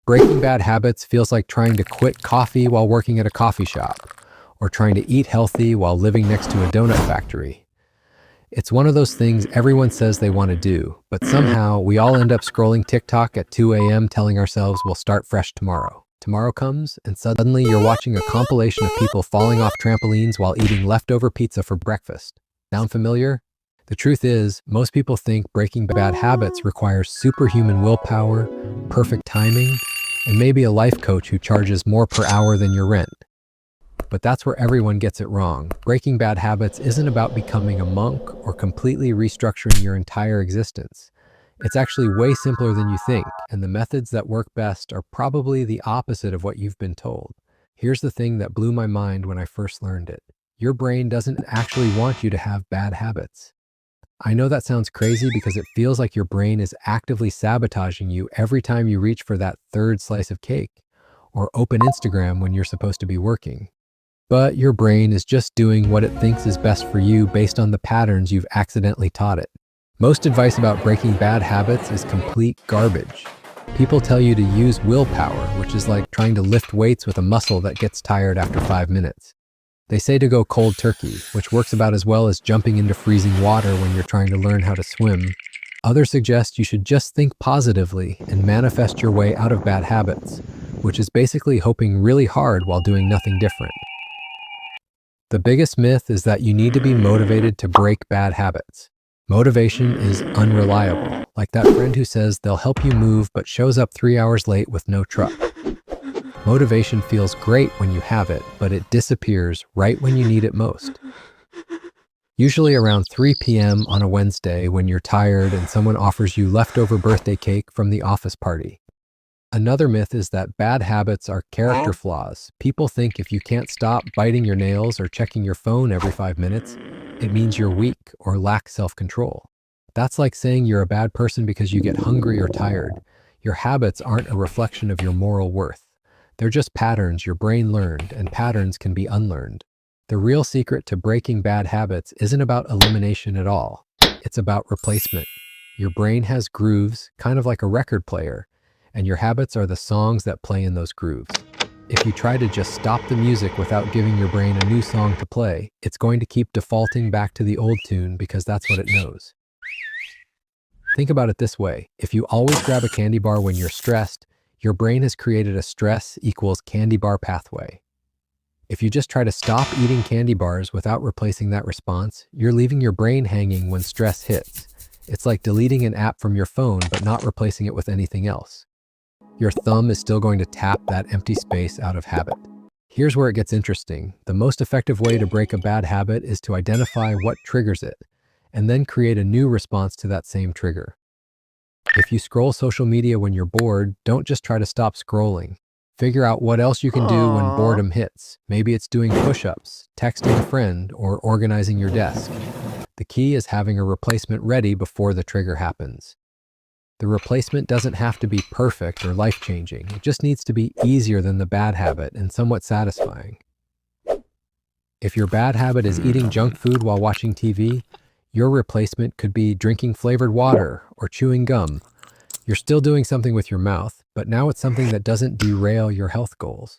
Breaking bad habits feels like trying to quit coffee while working at a coffee shop, or trying to eat healthy while living next to a donut factory. It's one of those things everyone says they want to do, but somehow we all end up scrolling TikTok at 2 a.m. telling ourselves we'll start fresh tomorrow. Tomorrow comes, and suddenly you're watching a compilation of people falling off trampolines while eating leftover pizza for breakfast. Sound familiar? The truth is, most people think breaking bad habits requires superhuman willpower, perfect timing, and maybe a life coach who charges more per hour than your rent. But that's where everyone gets it wrong. Breaking bad habits isn't about becoming a monk or completely restructuring your entire existence. It's actually way simpler than you think, and the methods that work best are probably the opposite of what you've been told. Here's the thing that blew my mind when I first learned it. Your brain doesn't actually want you to have bad habits. I know that sounds crazy because it feels like your brain is actively sabotaging you every time you reach for that third slice of cake or open Instagram when you're supposed to be working. But your brain is just doing what it thinks is best for you based on the patterns you've accidentally taught it. Most advice about breaking bad habits is complete garbage. People tell you to use willpower, which is like trying to lift weights with a muscle that gets tired after 5 minutes. They say to go cold turkey, which works about as well as jumping into freezing water when you're trying to learn how to swim. Others suggest you should just think positively and manifest your way out of bad habits, which is basically hoping really hard while doing nothing different. The biggest myth is that you need to be motivated to break bad habits. Motivation is unreliable, like that friend who says they'll help you move but shows up 3 hours late with no truck. Motivation feels great when you have it, but it disappears right when you need it most. Usually around 3 p.m. on a Wednesday when you're tired and someone offers you leftover birthday cake from the office party. Another myth is that bad habits are character flaws. People think if you can't stop biting your nails or checking your phone every 5 minutes, it means you're weak or lack self-control. That's like saying you're a bad person because you get hungry or tired. Your habits aren't a reflection of your moral worth. They're just patterns your brain learned, and patterns can be unlearned. The real secret to breaking bad habits isn't about elimination at all. It's about replacement. Your brain has grooves, kind of like a record player, and your habits are the songs that play in those grooves. If you try to just stop the music without giving your brain a new song to play, it's going to keep defaulting back to the old tune because that's what it knows. Think about it this way. If you always grab a candy bar when you're stressed, your brain has created a stress equals candy bar pathway. If you just try to stop eating candy bars without replacing that response, you're leaving your brain hanging when stress hits. It's like deleting an app from your phone but not replacing it with anything else. Your thumb is still going to tap that empty space out of habit. Here's where it gets interesting. The most effective way to break a bad habit is to identify what triggers it, and then create a new response to that same trigger. If you scroll social media when you're bored, don't just try to stop scrolling. Figure out what else you can do when boredom hits. Maybe it's doing push-ups, texting a friend, or organizing your desk. The key is having a replacement ready before the trigger happens. The replacement doesn't have to be perfect or life-changing. It just needs to be easier than the bad habit and somewhat satisfying. If your bad habit is eating junk food while watching TV, your replacement could be drinking flavored water or chewing gum. You're still doing something with your mouth, but now it's something that doesn't derail your health goals.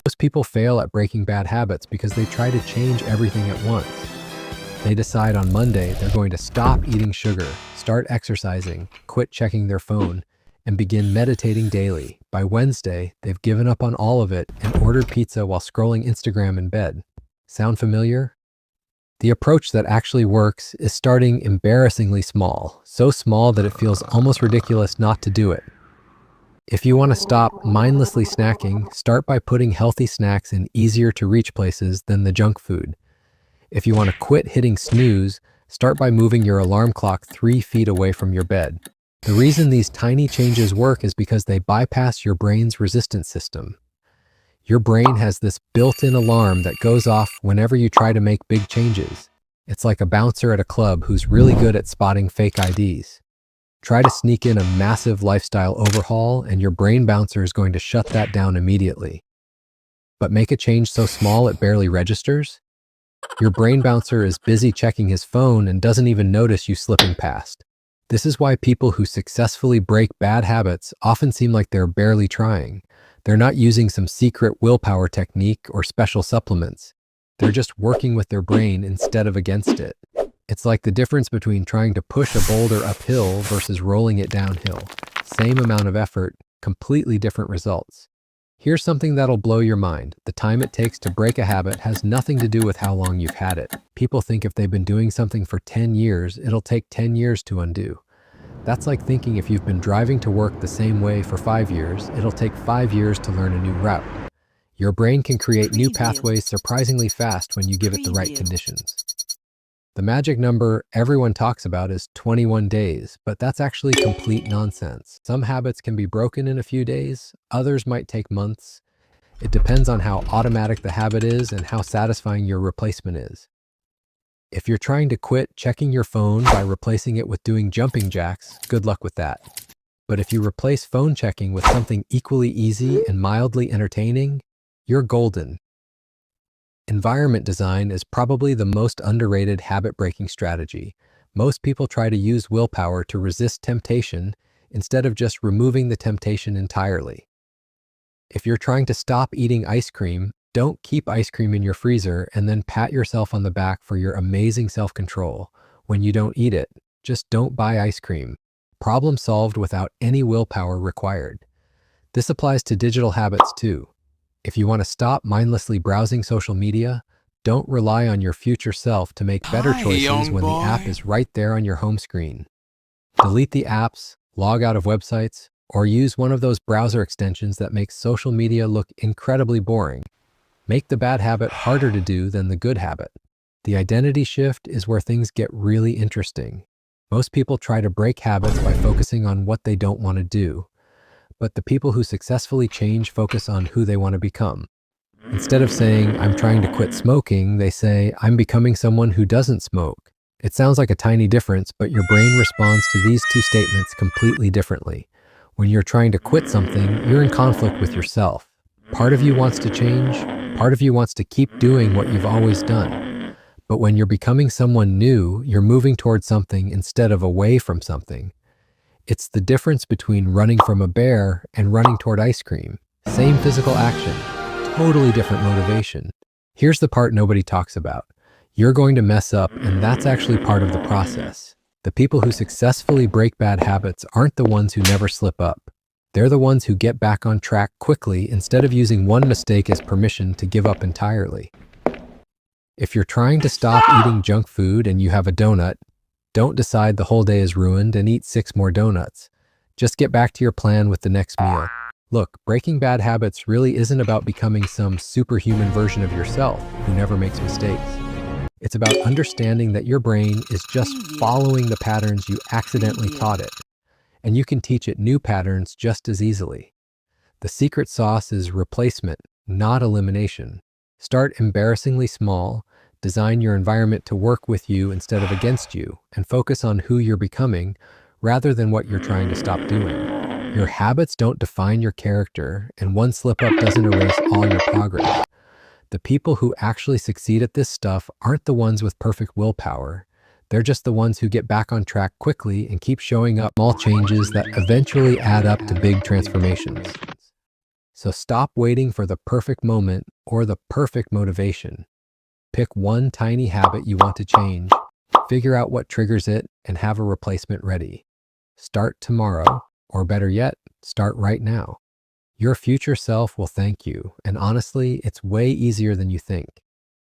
Most people fail at breaking bad habits because they try to change everything at once. They decide on Monday they're going to stop eating sugar, start exercising, quit checking their phone, and begin meditating daily. By Wednesday, they've given up on all of it and ordered pizza while scrolling Instagram in bed. Sound familiar? The approach that actually works is starting embarrassingly small, so small that it feels almost ridiculous not to do it. If you want to stop mindlessly snacking, start by putting healthy snacks in easier to reach places than the junk food. If you want to quit hitting snooze, start by moving your alarm clock 3 feet away from your bed. The reason these tiny changes work is because they bypass your brain's resistance system. Your brain has this built-in alarm that goes off whenever you try to make big changes. It's like a bouncer at a club who's really good at spotting fake IDs. Try to sneak in a massive lifestyle overhaul and your brain bouncer is going to shut that down immediately. But make a change so small it barely registers? Your brain bouncer is busy checking his phone and doesn't even notice you slipping past. This is why people who successfully break bad habits often seem like they're barely trying. They're not using some secret willpower technique or special supplements. They're just working with their brain instead of against it. It's like the difference between trying to push a boulder uphill versus rolling it downhill. Same amount of effort, completely different results. Here's something that'll blow your mind. The time it takes to break a habit has nothing to do with how long you've had it. People think if they've been doing something for 10 years, it'll take 10 years to undo. That's like thinking if you've been driving to work the same way for 5 years, it'll take 5 years to learn a new route. Your brain can create new pathways surprisingly fast when you give it the right conditions. The magic number everyone talks about is 21 days, but that's actually complete nonsense. Some habits can be broken in a few days, others might take months. It depends on how automatic the habit is and how satisfying your replacement is. If you're trying to quit checking your phone by replacing it with doing jumping jacks, good luck with that. But if you replace phone checking with something equally easy and mildly entertaining, you're golden. Environment design is probably the most underrated habit-breaking strategy. Most people try to use willpower to resist temptation instead of just removing the temptation entirely. If you're trying to stop eating ice cream, don't keep ice cream in your freezer and then pat yourself on the back for your amazing self-control. When you don't eat it, just don't buy ice cream. Problem solved without any willpower required. This applies to digital habits too. If you want to stop mindlessly browsing social media, don't rely on your future self to make better choices when the app is right there on your home screen. Delete the apps, log out of websites, or use one of those browser extensions that makes social media look incredibly boring. Make the bad habit harder to do than the good habit. The identity shift is where things get really interesting. Most people try to break habits by focusing on what they don't want to do. But the people who successfully change focus on who they want to become. Instead of saying, I'm trying to quit smoking, they say, I'm becoming someone who doesn't smoke. It sounds like a tiny difference, but your brain responds to these two statements completely differently. When you're trying to quit something, you're in conflict with yourself. Part of you wants to change, part of you wants to keep doing what you've always done. But when you're becoming someone new, you're moving towards something instead of away from something. It's the difference between running from a bear and running toward ice cream. Same physical action, totally different motivation. Here's the part nobody talks about. You're going to mess up, and that's actually part of the process. The people who successfully break bad habits aren't the ones who never slip up. They're the ones who get back on track quickly instead of using one mistake as permission to give up entirely. If you're trying to stop eating junk food and you have a donut, don't decide the whole day is ruined and eat 6 more donuts. Just get back to your plan with the next meal. Look, breaking bad habits really isn't about becoming some superhuman version of yourself who never makes mistakes. It's about understanding that your brain is just following the patterns you accidentally taught it, and you can teach it new patterns just as easily. The secret sauce is replacement, not elimination. Start embarrassingly small. Design your environment to work with you instead of against you, and focus on who you're becoming rather than what you're trying to stop doing. Your habits don't define your character, and one slip-up doesn't erase all your progress. The people who actually succeed at this stuff aren't the ones with perfect willpower. They're just the ones who get back on track quickly and keep showing up small changes that eventually add up to big transformations. So stop waiting for the perfect moment or the perfect motivation. Pick one tiny habit you want to change, figure out what triggers it, and have a replacement ready. Start tomorrow, or better yet, start right now. Your future self will thank you, and honestly, it's way easier than you think.